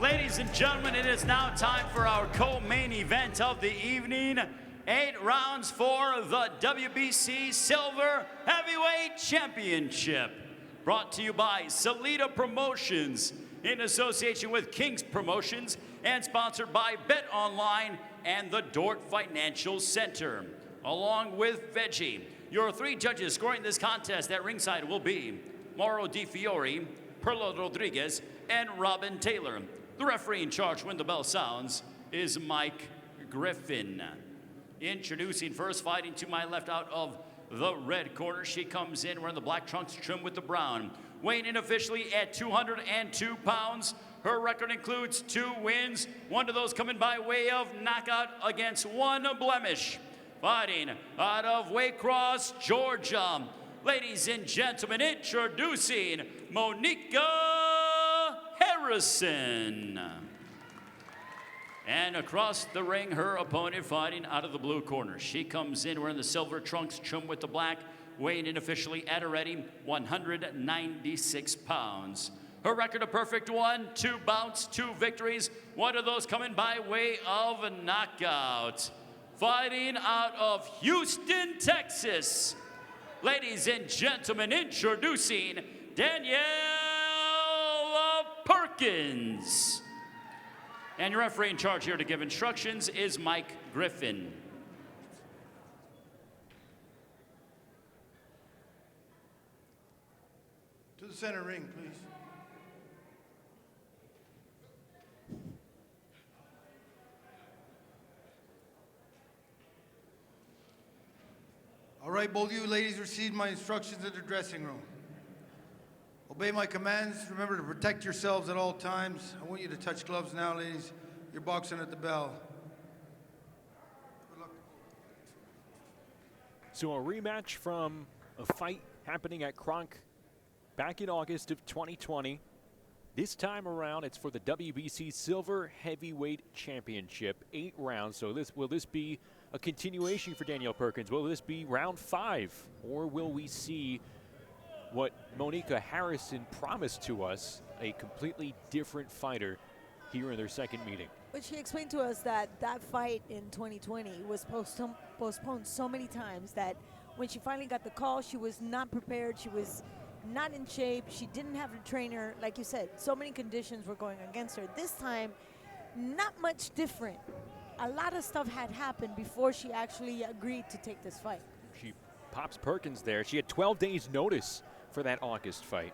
Ladies and gentlemen, it is now time for our co-main event of the evening. 8 rounds for the WBC Silver Heavyweight Championship. Brought to you by Salida Promotions in association with King's Promotions and sponsored by Bet Online and the Dort Financial Center. Along with Veggie, your 3 judges scoring this contest at ringside will be Mauro Di Fiore, Perla Rodriguez, and Robin Taylor. The referee in charge when the bell sounds is Mike Griffin. Introducing first, fighting to my left out of the red corner. She comes in wearing the black trunks trimmed with the brown. Weighing in officially at 202 pounds. Her record includes 2 wins, 1 of those coming by way of knockout against 1 blemish. Fighting out of Waycross, Georgia. Ladies and gentlemen, introducing Monika Harrison. And across the ring, her opponent fighting out of the blue corner. She comes in wearing the silver trunks trimmed with the black, weighing in officially at a ready 196 pounds. Her record a perfect 1, 2 bouts, 2 victories, 1 of those coming by way of a knockout. Fighting out of Houston, Texas. Ladies and gentlemen, introducing Danielle Perkins. And your referee in charge here to give instructions is Mike Griffin. To the center ring, please. All right, both of you ladies received my instructions in the dressing room. Obey my commands. Remember to protect yourselves at all times. I want you to touch gloves now, ladies. You're boxing at the bell. Good luck. So a rematch from a fight happening at Kronk back in August of 2020. This time around, it's for the WBC Silver Heavyweight Championship. 8 rounds. So will this be a continuation for Danielle Perkins? Will this be round 5? Or will we see what Monika Harrison promised to us, a completely different fighter here in their second meeting? But she explained to us that that fight in 2020 was postponed so many times that when she finally got the call, she was not prepared. She was not in shape. She didn't have a trainer. Like you said, so many conditions were going against her. This time, not much different. A lot of stuff had happened before she actually agreed to take this fight. She pops Perkins there. She had 12 days notice for that August fight.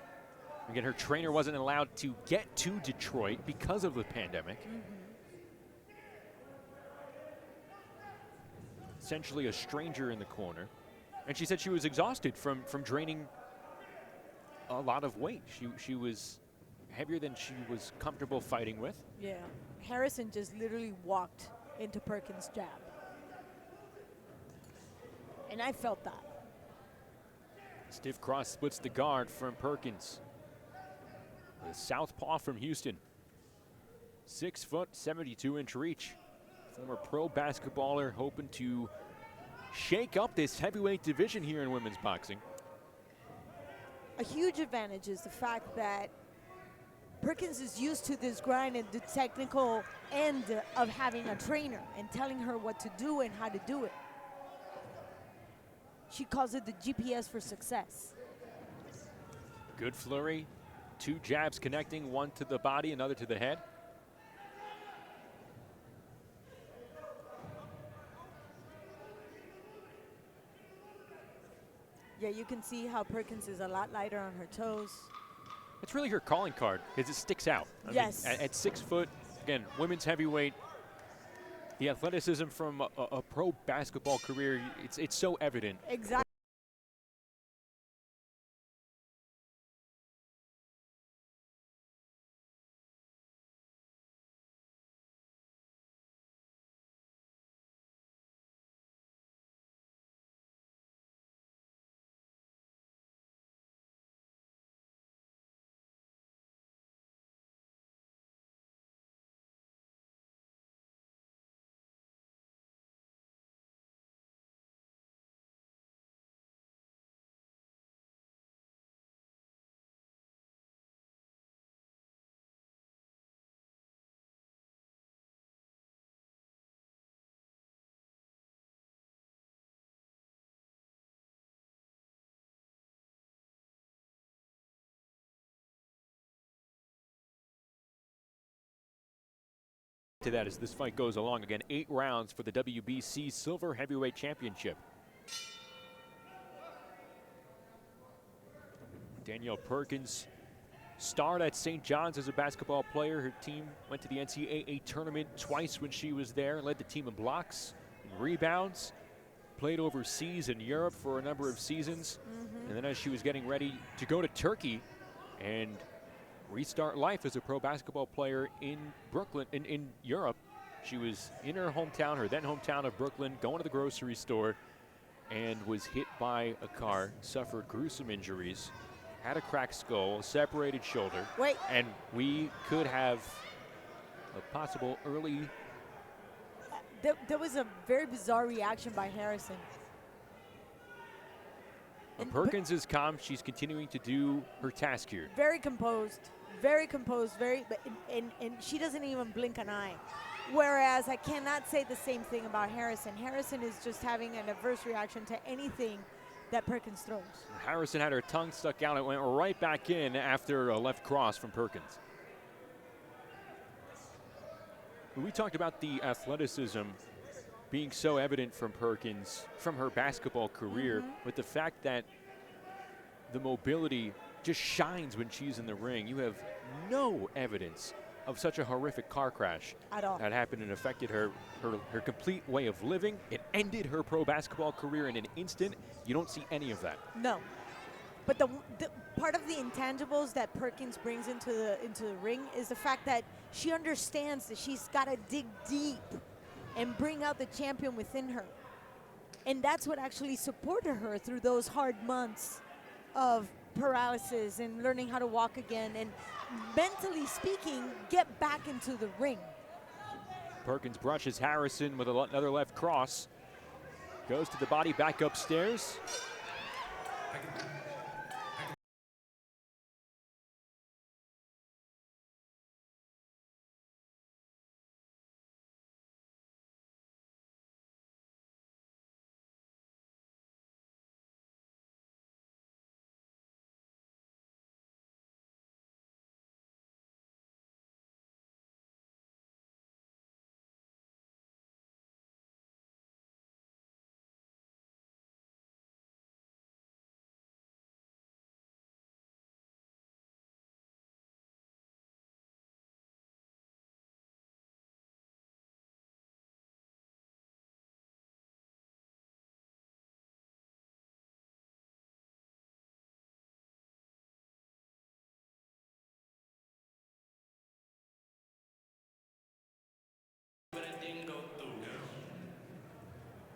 Again, her trainer wasn't allowed to get to Detroit because of the pandemic. Essentially a stranger in the corner. And she said she was exhausted from draining a lot of weight. She was heavier than she was comfortable fighting with. Yeah, Harrison just literally walked into Perkins' jab. And I felt that. Stiff cross splits the guard from Perkins. The southpaw from Houston. 6 foot, 72-inch reach. Former pro basketballer hoping to shake up this heavyweight division here in women's boxing. A huge advantage is the fact that Perkins is used to this grind and the technical end of having a trainer and telling her what to do and how to do it. She calls it the GPS for success. Good flurry. 2 jabs connecting, 1 to the body, another to the head. Yeah, you can see how Perkins is a lot lighter on her toes. It's really her calling card, because it sticks out. I mean, at 6 foot, again, women's heavyweight, the athleticism from a pro basketball career, it's so evident. Exactly. to that as this fight goes along. Again, 8 rounds for the WBC Silver Heavyweight Championship. Danielle Perkins starred at St. John's as a basketball player. Her team went to the NCAA tournament twice when she was there, led the team in blocks and rebounds, played overseas in Europe for a number of seasons. And then as she was getting ready to go to Turkey and restart life as a pro basketball player in Brooklyn, in Europe, she was in her hometown, her then hometown of Brooklyn, going to the grocery store and was hit by a car, suffered gruesome injuries, had a cracked skull, a separated shoulder. Wait. And we could have a possible early... There was a very bizarre reaction by Harrison. And Perkins is calm. She's continuing to do her task here. Very composed, and she doesn't even blink an eye. Whereas I cannot say the same thing about Harrison. Harrison is just having an adverse reaction to anything that Perkins throws. Harrison had her tongue stuck out. It went right back in after a left cross from Perkins. We talked about the athleticism being so evident from Perkins from her basketball career, with the fact that the mobility just shines when she's in the ring. You have no evidence of such a horrific car crash At all. that happened and affected her complete way of living. It ended her pro basketball career in an instant. You don't see any of that. No. But the part of the intangibles that Perkins brings into the ring is the fact that she understands that she's got to dig deep and bring out the champion within her. And that's what actually supported her through those hard months of paralysis and learning how to walk again and, mentally speaking, get back into the ring. Perkins brushes Harrison with another left cross. Goes to the body, back upstairs.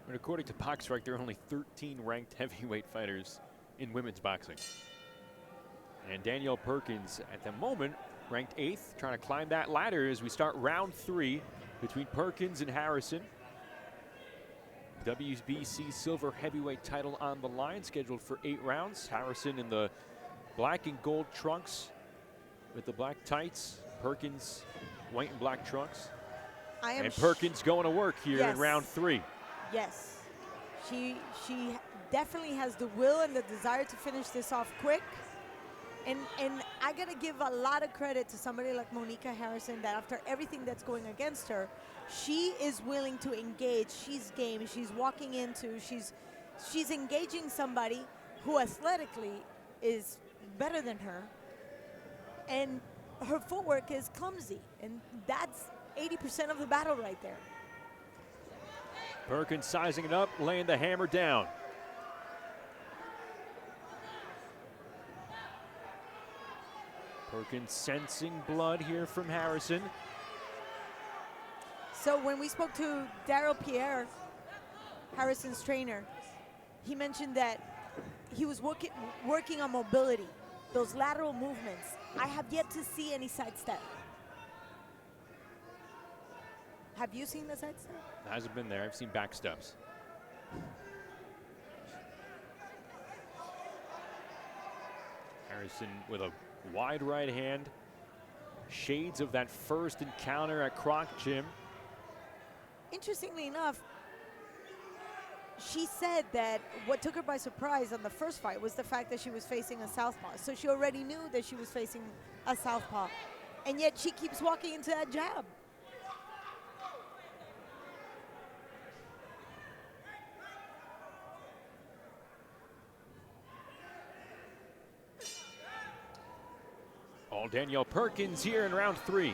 And according to BoxRec, there are only 13 ranked heavyweight fighters in women's boxing. And Danielle Perkins, at the moment, ranked 8th, trying to climb that ladder as we start round 3 between Perkins and Harrison. WBC Silver Heavyweight title on the line, scheduled for 8 rounds. Harrison in the black and gold trunks with the black tights. Perkins, white and black trunks. And Perkins going to work here in round 3. Yes, she definitely has the will and the desire to finish this off quick. And I gotta give a lot of credit to somebody like Monika Harrison, that after everything that's going against her, she is willing to engage. She's game. She's walking into. She's engaging somebody who athletically is better than her, and her footwork is clumsy, and that's 80% of the battle right there. Perkins sizing it up, laying the hammer down. Perkins sensing blood here from Harrison. So when we spoke to Daryl Pierre, Harrison's trainer, he mentioned that he was working on mobility, those lateral movements. I have yet to see any sidestep. Have you seen the sidestep? Hasn't been there. I've seen back steps. Harrison with a wide right hand. Shades of that first encounter at Kronk Gym. Interestingly enough, she said that what took her by surprise on the first fight was the fact that she was facing a southpaw. So she already knew that she was facing a southpaw. And yet she keeps walking into that jab. All Danielle Perkins here in round 3.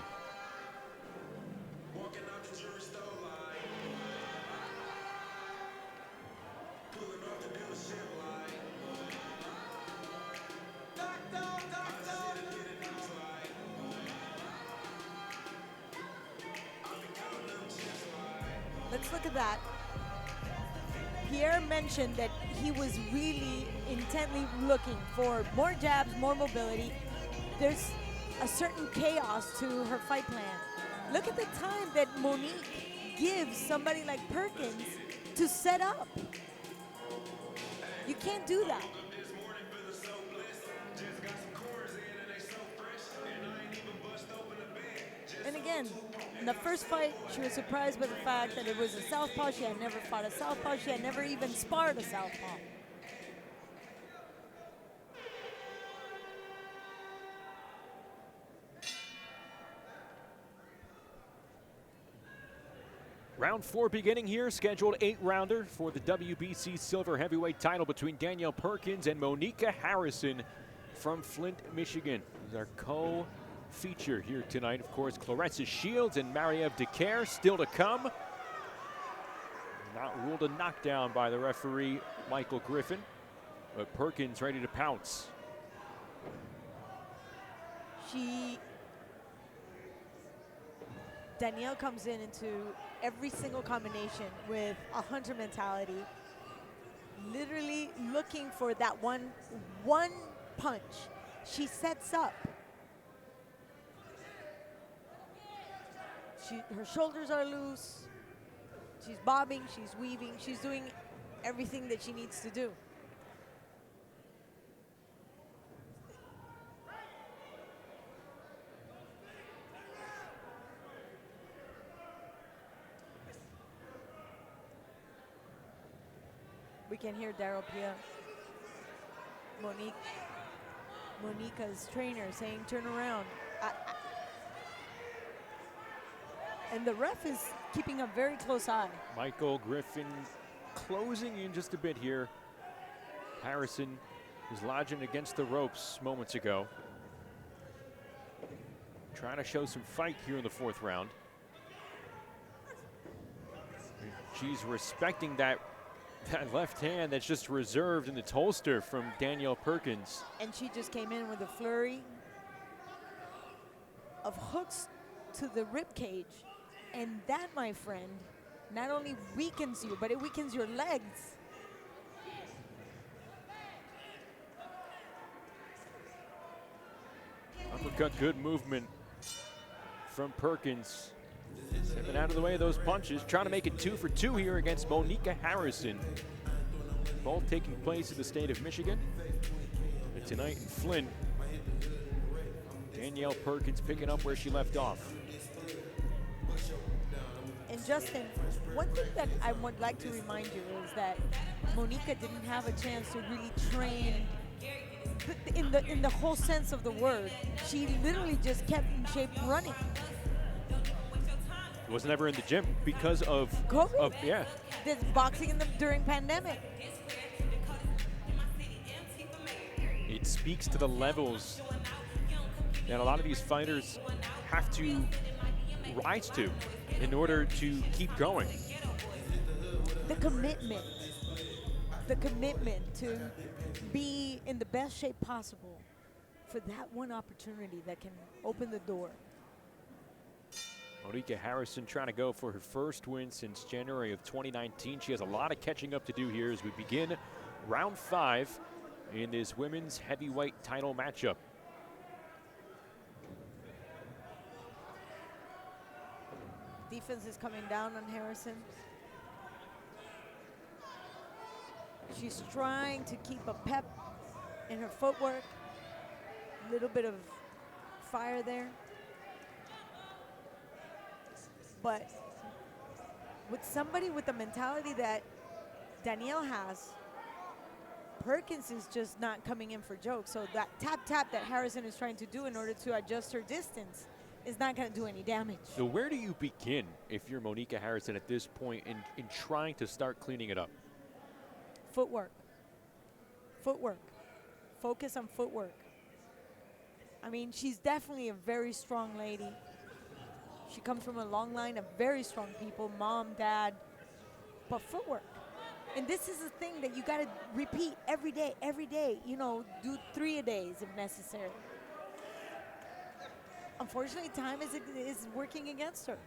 Let's look at that. Pierre mentioned that he was really intently looking for more jabs, more mobility. There's a certain chaos to her fight plan. Look at the time that Monika gives somebody like Perkins to set up. You can't do that. And again, in the first fight, she was surprised by the fact that it was a southpaw. She had never fought a southpaw. She had never even sparred a southpaw. Round 4 beginning here, scheduled 8-rounder for the WBC Silver Heavyweight title between Danielle Perkins and Monika Harrison from Flint, Michigan. This is our co-feature here tonight. Of course, Clarissa Shields and Marie-Eve Decaire still to come. Not ruled a knockdown by the referee, Michael Griffin, but Perkins ready to pounce. Danielle comes into every single combination with a hunter mentality, literally looking for that one punch. She sets up. Her shoulders are loose. She's bobbing, she's weaving, she's doing everything that she needs to do. We can hear Daryl Pia, Monika's trainer, saying, turn around. And the ref is keeping a very close eye. Michael Griffin closing in just a bit here. Harrison was lodging against the ropes moments ago. Trying to show some fight here in the 4th round. She's respecting that left hand that's just reserved in its holster from Danielle Perkins. And she just came in with a flurry of hooks to the rib cage. And that, my friend, not only weakens you, but it weakens your legs. Uppercut, good movement from Perkins. Stepping out of the way of those punches, trying to make it 2 for 2 here against Monika Harrison. Both taking place in the state of Michigan. And tonight in Flint, Danielle Perkins picking up where she left off. And Justin, one thing that I would like to remind you is that Monika didn't have a chance to really train in the whole sense of the word. She literally just kept in shape running. Was never in the gym because of COVID. Yeah. There's boxing during pandemic. It speaks to the levels that a lot of these fighters have to rise to in order to keep going. The commitment to be in the best shape possible for that one opportunity that can open the door. Monika Harrison trying to go for her first win since January of 2019. She has a lot of catching up to do here as we begin round 5 in this women's heavyweight title matchup. Defense is coming down on Harrison. She's trying to keep a pep in her footwork. A little bit of fire there. But with somebody with the mentality that Danielle has, Perkins is just not coming in for jokes. So that tap that Harrison is trying to do in order to adjust her distance is not going to do any damage. So where do you begin if you're Monika Harrison at this point in trying to start cleaning it up? Footwork. Focus on footwork. I mean, she's definitely a very strong lady. She comes from a long line of very strong people, mom, dad, but footwork. And this is a thing that you got to repeat every day, you know, do 3 a days if necessary. Unfortunately, time is working against her.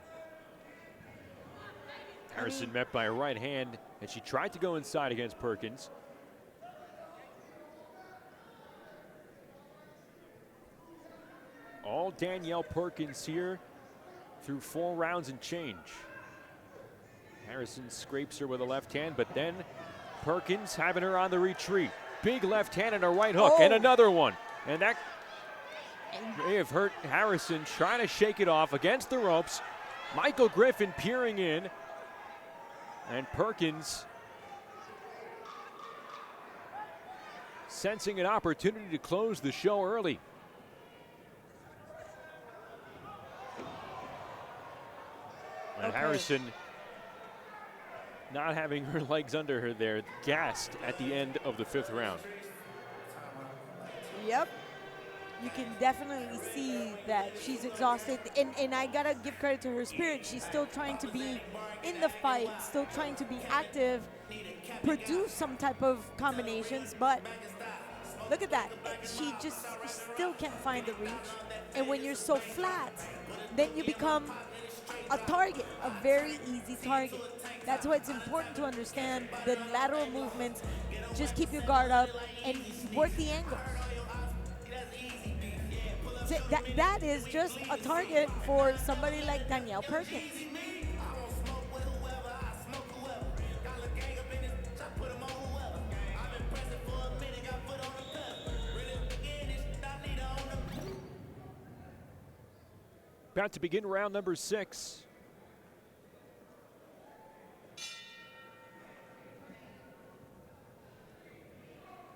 Harrison met by a right hand, and she tried to go inside against Perkins. All Danielle Perkins here through 4 rounds and change. Harrison scrapes her with a left hand, but then Perkins having her on the retreat. Big left hand and a right hook, and another one. And that may have hurt Harrison, trying to shake it off against the ropes. Michael Griffin peering in, and Perkins sensing an opportunity to close the show early. And Harrison, not having her legs under her there, gassed at the end of the 5th round. Yep. You can definitely see that she's exhausted. And I got to give credit to her spirit. She's still trying to be in the fight, still trying to be active, produce some type of combinations. But look at that. She just still can't find the reach. And when you're so flat, then you become a target, a very easy target. That's why it's important to understand the lateral movements. Just keep your guard up and work the angle. So that is just a target for somebody like Danielle Perkins. About to begin round number 6.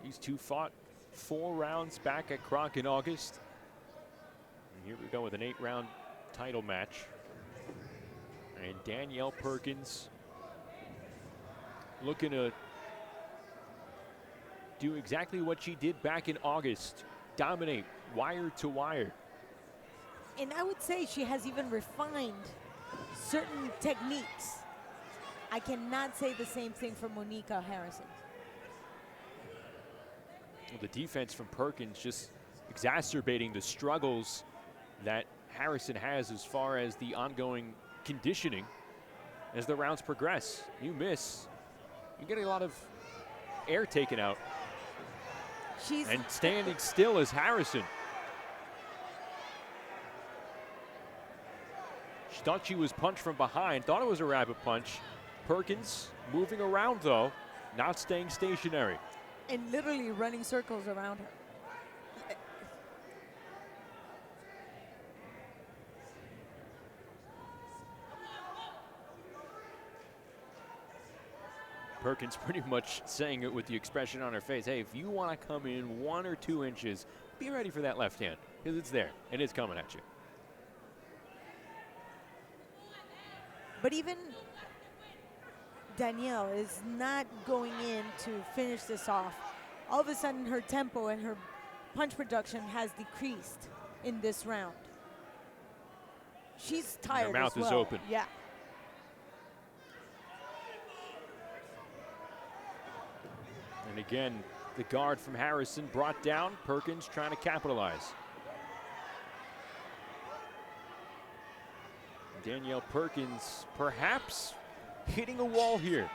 These two fought 4 rounds back at Kronk in August. And here we go with an 8-round title match. And Danielle Perkins looking to do exactly what she did back in August. Dominate wire to wire. And I would say she has even refined certain techniques. I cannot say the same thing for Monika Harrison. Well, the defense from Perkins just exacerbating the struggles that Harrison has as far as the ongoing conditioning as the rounds progress. You miss, you're getting a lot of air taken out. And standing still is Harrison. She thought she was punched from behind, thought it was a rabbit punch. Perkins moving around though, not staying stationary. And literally running circles around her. Perkins pretty much saying it with the expression on her face. Hey, if you want to come in 1 or 2 inches, be ready for that left hand, because it's there and it's coming at you. But even Danielle is not going in to finish this off. All of a sudden, her tempo and her punch production has decreased in this round. She's tired as well. Her mouth is open. Yeah. And again, the guard from Harrison brought down. Perkins trying to capitalize. Danielle Perkins perhaps hitting a wall here.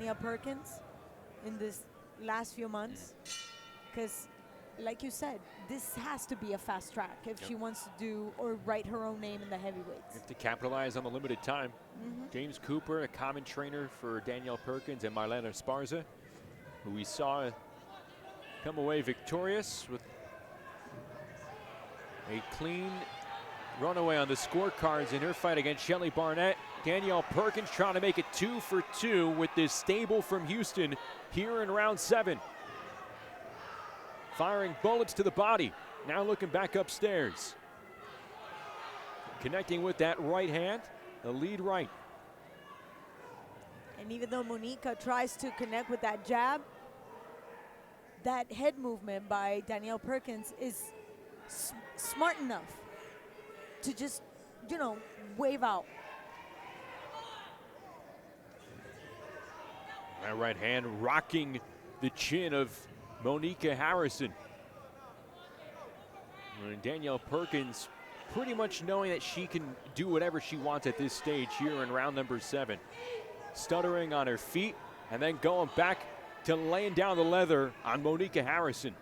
Danielle Perkins in this last few months, because like you said, this has to be a fast track if she wants to do or write her own name in the heavyweights. You have to capitalize on the limited time. James Cooper, a common trainer for Danielle Perkins, and Marlena Esparza, who we saw come away victorious with a clean runaway on the scorecards in her fight against Shelly Barnett. Danielle Perkins trying to make it 2 for 2 with this stable from Houston here in round 7. Firing bullets to the body, now looking back upstairs. Connecting with that right hand, the lead right. And even though Monika tries to connect with that jab, that head movement by Danielle Perkins is smart enough to just, you know, wave out. That right hand rocking the chin of Monika Harrison. And Danielle Perkins pretty much knowing that she can do whatever she wants at this stage here in round number 7. Stuttering on her feet and then going back to laying down the leather on Monika Harrison.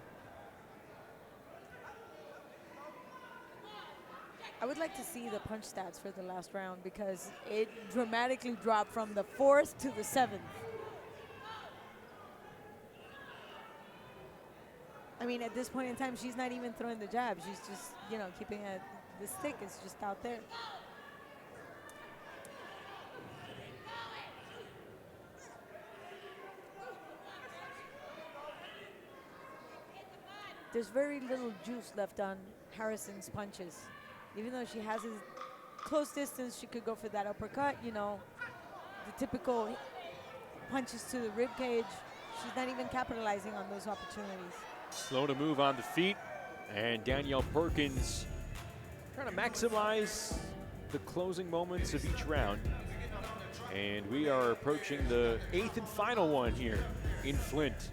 I would like to see the punch stats for the last round because it dramatically dropped from the 4th to the 7th. I mean, at this point in time, she's not even throwing the jab. She's just, you know, keeping it. The stick is just out there. There's very little juice left on Harrison's punches. Even though she has a close distance, she could go for that uppercut, you know, the typical punches to the rib cage. She's not even capitalizing on those opportunities. Slow to move on the feet, and Danielle Perkins trying to maximize the closing moments of each round. And we are approaching the 8th and final one here in Flint.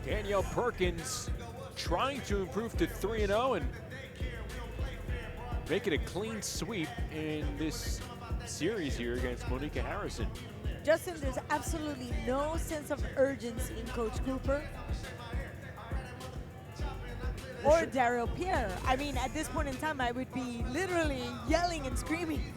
Danielle Perkins trying to improve to 3-0 and make it a clean sweep in this series here against Monika Harrison. Justin, there's absolutely no sense of urgency in Coach Cooper or Daryl Pierre. I mean, at this point in time, I would be literally yelling and screaming.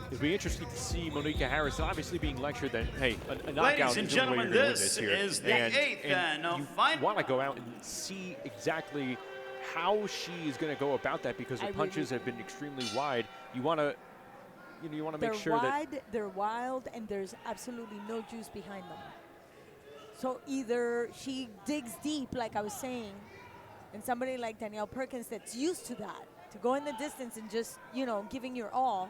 It'll be interesting to see Monika Harrison obviously being lectured that, hey, a knockout Ladies and is the only way gentlemen, you're gonna win this here. is the eighth and you final. want to go out and see exactly how she is going to go about that because her punches have been extremely wide. You want to, you want to make sure that they're wild, and there's absolutely no juice behind them. So either she digs deep, like I was saying, and somebody like Danielle Perkins that's used to that, to go in the distance and just, you know, giving your all.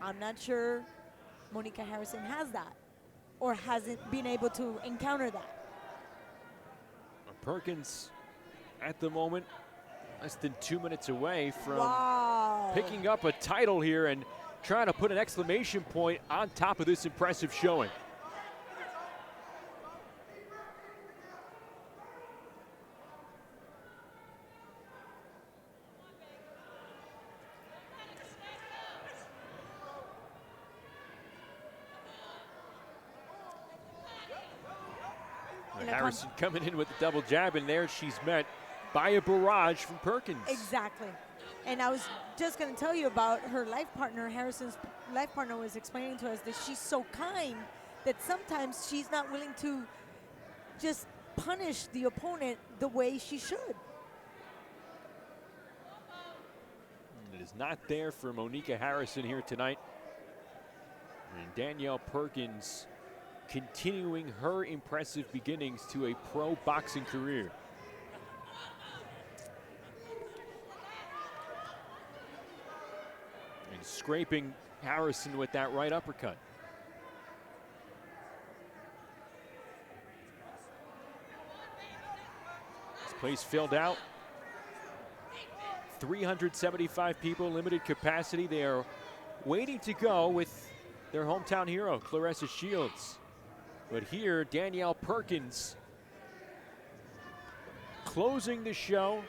I'm not sure Monika Harrison has that or hasn't been able to encounter that. Perkins at the moment less than 2 minutes away from Wow. picking up a title here and trying to put an exclamation point on top of this impressive showing. Harrison coming in with the double jab, and there she's met by a barrage from Perkins. Exactly. And I was just going to tell you about her life partner. Harrison's life partner was explaining to us that she's so kind that sometimes she's not willing to just punish the opponent the way she should. And it is not there for Monika Harrison here tonight. And Danielle Perkins continuing her impressive beginnings to a pro boxing career. And scraping Harrison with that right uppercut. This place filled out. 375 people, limited capacity. They are waiting to go with their hometown hero, Claressa Shields. But here, Danielle Perkins closing the show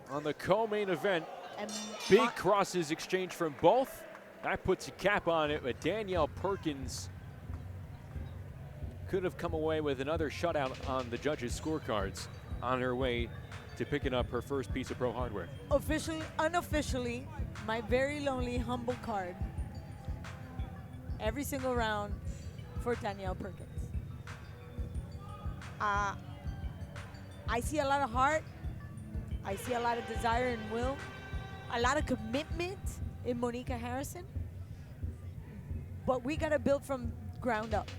on the co-main event. And Big crosses exchanged from both. That puts a cap on it, but Danielle Perkins could have come away with another shutout on the judges' scorecards on her way to picking up her first piece of pro hardware. Officially, unofficially, my very lonely, humble card. Every single round for Danielle Perkins. I see a lot of heart. I see a lot of desire and will. A lot of commitment in Monika Harrison. But we got to build from ground up.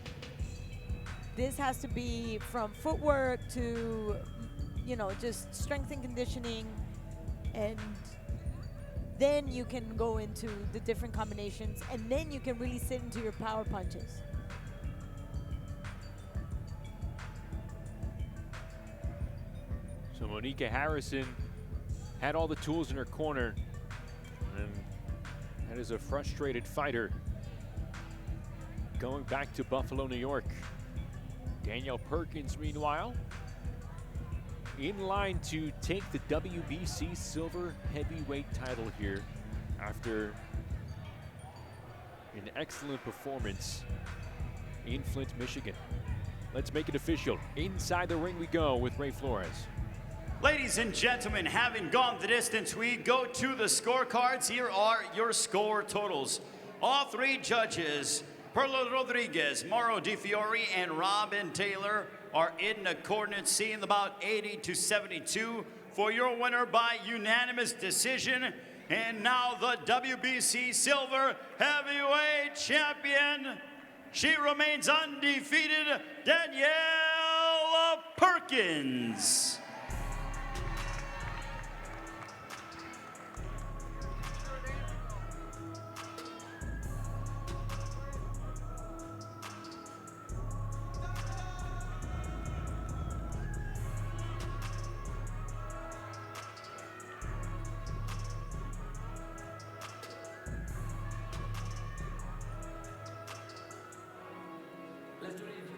This has to be from footwork to, you know, just strength and conditioning, and then you can go into the different combinations, and then you can really sit into your power punches. So Monika Harrison had all the tools in her corner, and that is a frustrated fighter going back to Buffalo, New York. Danielle Perkins, meanwhile, in line to take the WBC Silver Heavyweight title here after an excellent performance in Flint, Michigan. Let's make it official. Inside the ring we go with Ray Flores. Ladies and gentlemen, having gone the distance, we go to the scorecards. Here are your score totals. All three judges, Perla Rodriguez, Mauro Di Fiore, and Robin Taylor, are in accordance, seeing about 80 to 72 for your winner by unanimous decision. And now the WBC Silver Heavyweight Champion. She remains undefeated, Danielle Perkins. Let's do it.